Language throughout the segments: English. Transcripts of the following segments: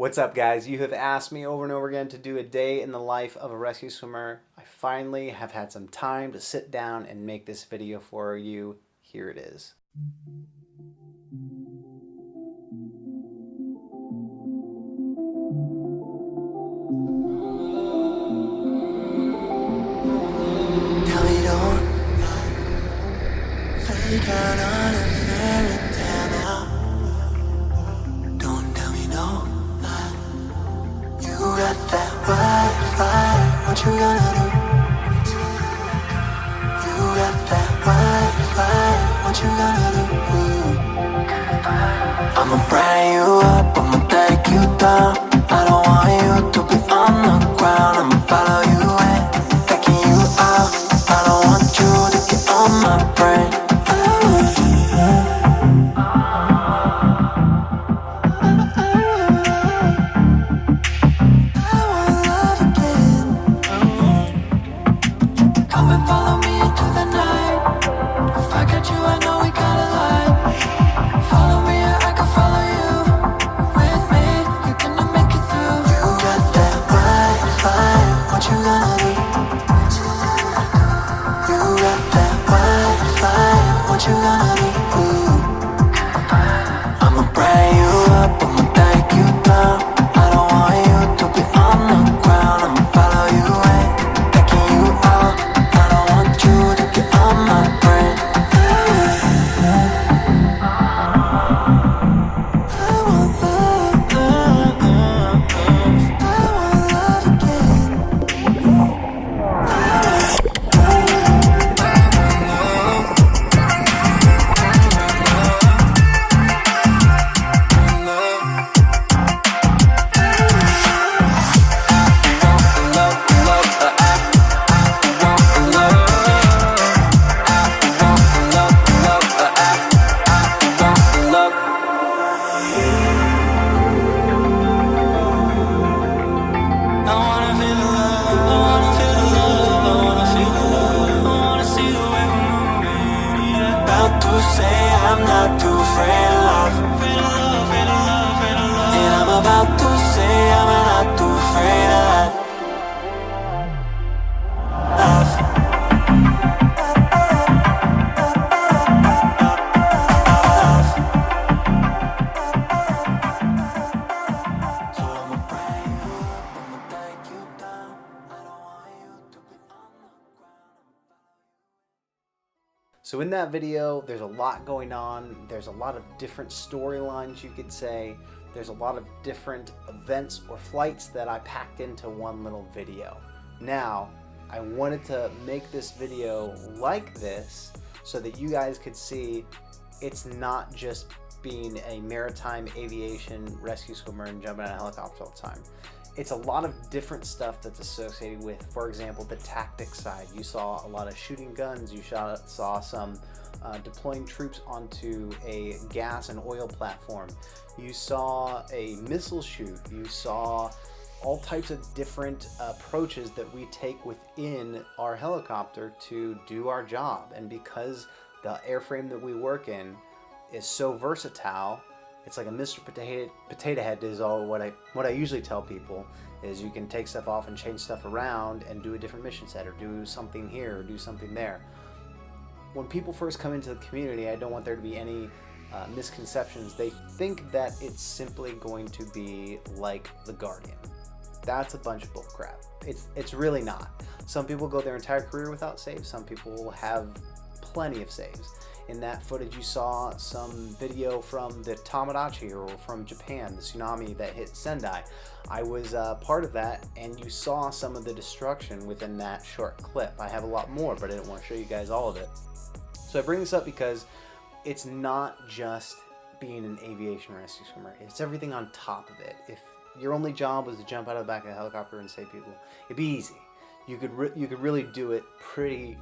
What's up, guys? You have asked me over and over again to do a day in the life of a rescue swimmer. I finally have had some time to sit down and make this video for you. Here it is. Tell me don't fake out on a fairy tale now. Don't tell me no. You got that Wi-Fi, what you gonna do? You got that Wi-Fi, what you gonna do? I'ma bring you up, I'ma take you down. I don't want you to be on the ground. I'ma follow you in, taking you out. I don't want you to get on my brain. What you gonna do? I'ma bring you up, I'ma take you down. I don't want you to be on the ground. I'ma follow you in, taking you out. I don't want you to get on my brain. I want love, I want love again. I'm not too afraid of love. And I'm about to say I'm not too afraid of that. So I'ma bring you up, I'ma take you down. I don't want you to be on the ground. So in that video, there's a lot going on. There's a lot of different storylines, you could say. There's a lot of different events or flights that I packed into one little video. Now, I wanted to make this video like this so that you guys could see it's not just being a maritime aviation rescue swimmer and jumping out of a helicopter all the time. It's a lot of different stuff that's associated with, for example, the tactics side. You saw a lot of shooting guns, you saw some deploying troops onto a gas and oil platform. You saw a missile shoot. You saw all types of different approaches that we take within our helicopter to do our job. And because the airframe that we work in is so versatile, it's like a Mr. Potato Head is all what I usually tell people is you can take stuff off and change stuff around and do a different mission set or do something here or do something there. When people first come into the community, I don't want there to be any misconceptions. They think that it's simply going to be like the Guardian. That's a bunch of bullcrap. It's really not. Some people go their entire career without saves. Some people have plenty of saves. In that footage, you saw some video from the Tomodachi or from Japan, the tsunami that hit Sendai. I was part of that, and you saw some of the destruction within that short clip. I have a lot more, but I didn't want to show you guys all of it. So I bring this up because it's not just being an aviation rescue swimmer. It's everything on top of it. If your only job was to jump out of the back of a helicopter and save people, it'd be easy. You could really do it pretty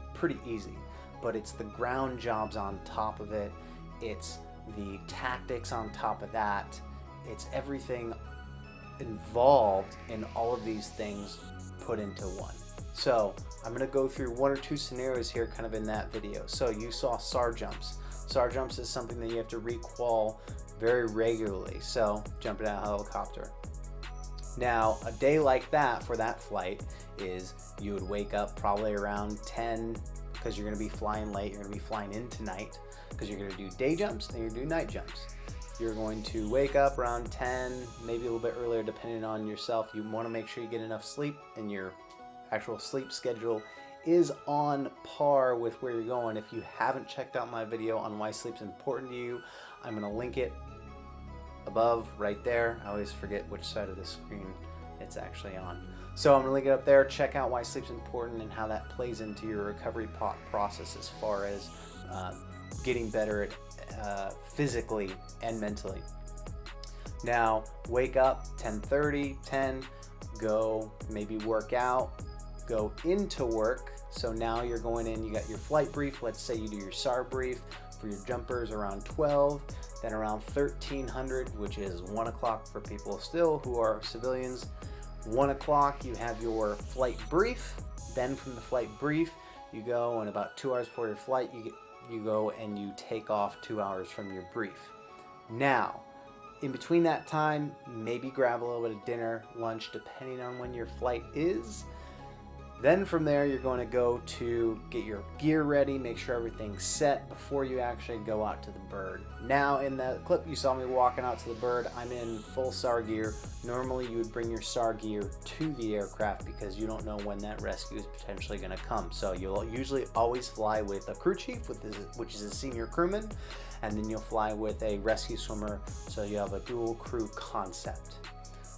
easy. But it's the ground jobs on top of it. It's the tactics on top of that. It's everything involved in all of these things put into one. So I'm going to go through one or two scenarios here kind of in that video. So you saw SAR jumps. SAR jumps is something that you have to requal very regularly. So jumping out of a helicopter. Now, a day like that for that flight is you would wake up probably around 10 because you're going to be flying late. You're going to be flying in tonight because you're going to do day jumps and you're going to do night jumps. You're going to wake up around 10, maybe a little bit earlier depending on yourself. You want to make sure you get enough sleep and your actual sleep schedule is on par with where you're going. If you haven't checked out my video on why sleep's important to you, I'm going to link it above right there. I always forget which side of the screen it's actually on. So I'm going to link it up there. Check out why sleep's important and how that plays into your recovery process as far as getting better at physically and mentally. Now, wake up 10:30, 10, go maybe work out, go into work. So now you're going in, you got your flight brief. Let's say you do your SAR brief for your jumpers around 12, then around 1300, which is 1 o'clock for people still who are civilians. 1 o'clock, you have your flight brief. Then from the flight brief, you go, and about 2 hours before your flight, you go and you take off 2 hours from your brief. Now, in between that time, maybe grab a little bit of dinner, lunch, depending on when your flight is. Then from there, you're going to go to get your gear ready, make sure everything's set before you actually go out to the bird. Now, in the clip you saw me walking out to the bird, I'm in full SAR gear. Normally, you would bring your SAR gear to the aircraft because you don't know when that rescue is potentially going to come. So you'll usually always fly with a crew chief, which is a senior crewman, and then you'll fly with a rescue swimmer, so you have a dual crew concept.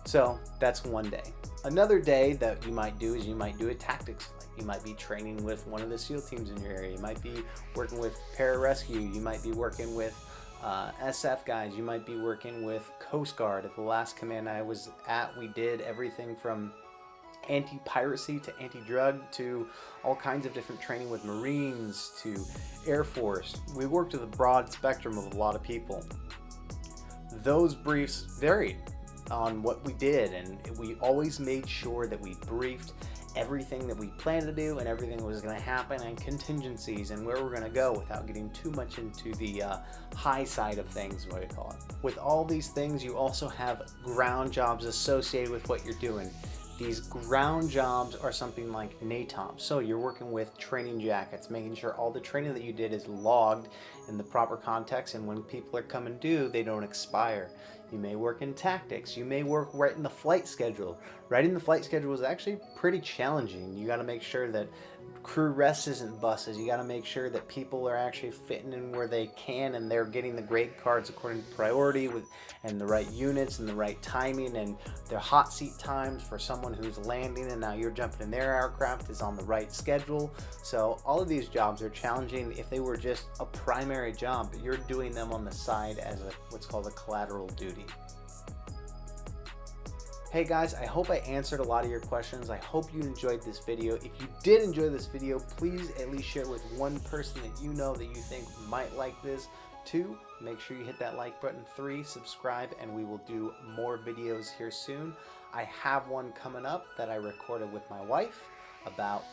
So that's one day. Another day that you might do is you might do a tactics flight. You might be training with one of the SEAL teams in your area. You might be working with pararescue. You might be working with SF guys. You might be working with Coast Guard. At the last command I was at, we did everything from anti-piracy to anti-drug to all kinds of different training with Marines to Air Force. We worked with a broad spectrum of a lot of people. Those briefs varied on what we did, and we always made sure that we briefed everything that we planned to do and everything that was going to happen and contingencies and where we're going to go without getting too much into the high side of things, what I call it. With all these things, you also have ground jobs associated with what you're doing. These ground jobs are something like NATOM. So you're working with training jackets, making sure all the training that you did is logged in the proper context, and when people are coming due, they don't expire. You may work in tactics. You may work right in the flight schedule. Writing the flight schedule is actually pretty challenging. You got to make sure that crew rest isn't buses. You got to make sure that people are actually fitting in where they can and they're getting the grade cards according to priority and the right units and the right timing, and their hot seat times for someone who's landing and now you're jumping in their aircraft is on the right schedule. So all of these jobs are challenging if they were just a primary job, but you're doing them on the side as what's called a collateral duty. Hey guys, I hope I answered a lot of your questions. I hope you enjoyed this video. If you did enjoy this video, please at least share with one person that you know that you think might like this. 2, make sure you hit that like button. 3, subscribe, and we will do more videos here soon. I have one coming up that I recorded with my wife about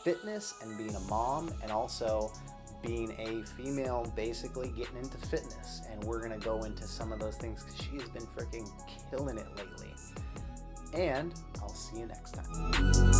fitness and being a mom, and also being a female, basically getting into fitness. And we're gonna go into some of those things because she has been freaking killing it lately. And I'll see you next time.